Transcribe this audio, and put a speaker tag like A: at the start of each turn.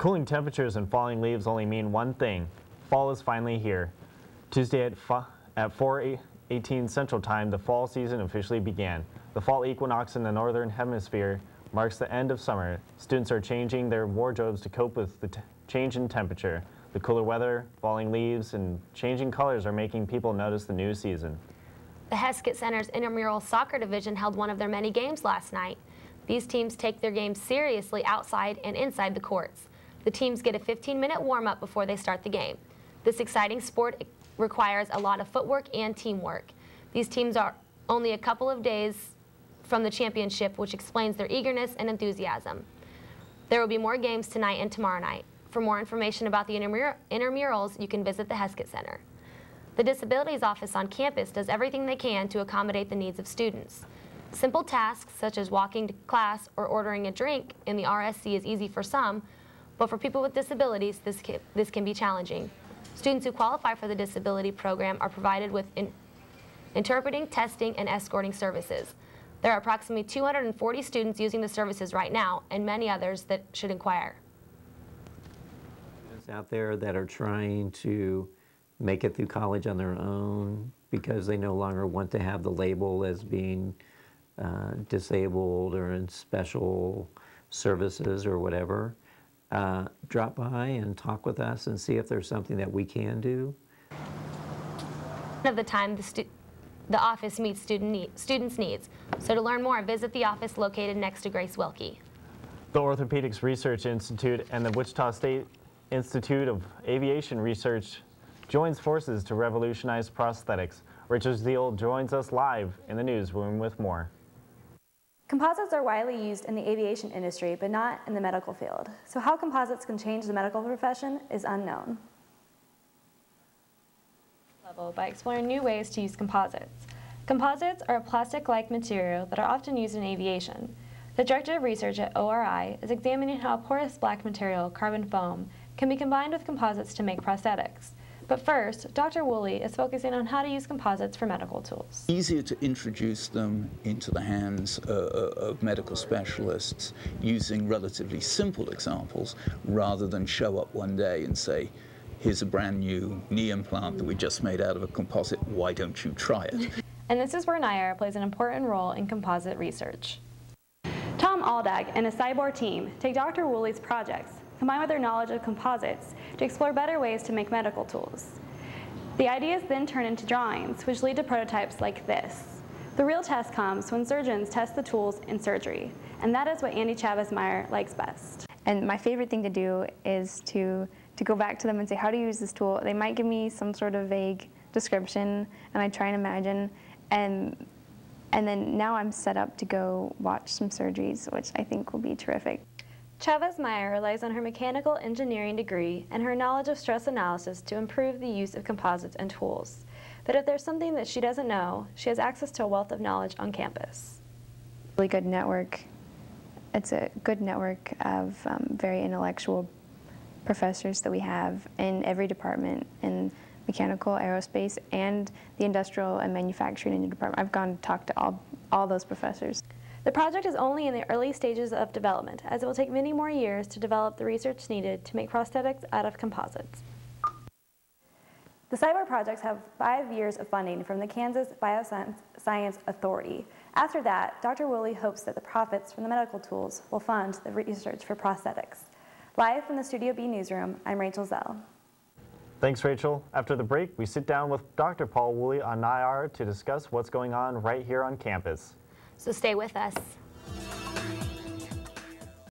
A: Cooling temperatures and falling leaves only mean one thing. Fall is finally here. Tuesday at 4:18 Central Time, the fall season officially began. The fall equinox in the northern hemisphere marks the end of summer. Students are changing their wardrobes to cope with the change in temperature. The cooler weather, falling leaves, and changing colors are making people notice the new season.
B: The Heskett Center's intramural soccer division held one of their many games last night. These teams take their games seriously outside and inside the courts. The teams get a 15-minute warm-up before they start the game. This exciting sport requires a lot of footwork and teamwork. These teams are only a couple of days from the championship, which explains their eagerness and enthusiasm. There will be more games tonight and tomorrow night. For more information about the intramurals, you can visit the Heskett Center. The Disabilities Office on campus does everything they can to accommodate the needs of students. Simple tasks such as walking to class or ordering a drink in the RSC is easy for some, but for people with disabilities, this can be challenging. Students who qualify for the disability program are provided with interpreting, testing, and escorting services. There are approximately 240 students using the services right now, and many others that should inquire.
C: Students out there that are trying to make it through college on their own because they no longer want to have the label as being disabled or in special services or whatever. Drop by and talk with us and see if there's something that we can do.
B: Of the time, the office meets students' needs. So to learn more, visit the office located next to Grace Wilkie.
A: The Orthopedics Research Institute and the Wichita State Institute of Aviation Research joins forces to revolutionize prosthetics. Richard Zeal joins us live in the newsroom with more.
D: Composites are widely used in the aviation industry, but not in the medical field. So how composites can change the medical profession is unknown.
E: By exploring new ways to use composites. Composites are a plastic-like material that are often used in aviation. The Director of Research at ORI is examining how a porous black material, carbon foam, can be combined with composites to make prosthetics. But first, Dr. Woolley is focusing on how to use composites for medical tools.
F: Easier to introduce them into the hands of medical specialists using relatively simple examples rather than show up one day and say, here's a brand new knee implant that we just made out of a composite, why don't you try it?
E: And this is where NIAR plays an important role in composite research.
D: Tom Aldag and a Cyborg team take Dr. Woolley's projects, combined with their knowledge of composites, to explore better ways to make medical tools. The ideas then turn into drawings, which lead to prototypes like this. The real test comes when surgeons test the tools in surgery, and that is what Andy Chavez-Meyer likes best.
G: And my favorite thing to do is to go back to them and say, how do you use this tool? They might give me some sort of vague description, and I try and imagine, and then now I'm set up to go watch some surgeries, which I think will be terrific.
E: Chavez-Meyer relies on her mechanical engineering degree and her knowledge of stress analysis to improve the use of composites and tools. But if there's something that she doesn't know, she has access to a wealth of knowledge on campus.
G: Really good network. It's a good network of very intellectual professors that we have in every department, in mechanical, aerospace, and the industrial and manufacturing department. I've gone to talk to all those professors.
E: The project is only in the early stages of development, as it will take many more years to develop the research needed to make prosthetics out of composites.
D: The Cyborg projects have 5 years of funding from the Kansas Bioscience Authority. After that, Dr. Woolley hopes that the profits from the medical tools will fund the research for prosthetics. Live from the Studio B newsroom, I'm Rachel Zell.
A: Thanks, Rachel. After the break, we sit down with Dr. Paul Woolley on NIAR to discuss what's going on right here on campus.
B: So stay with us.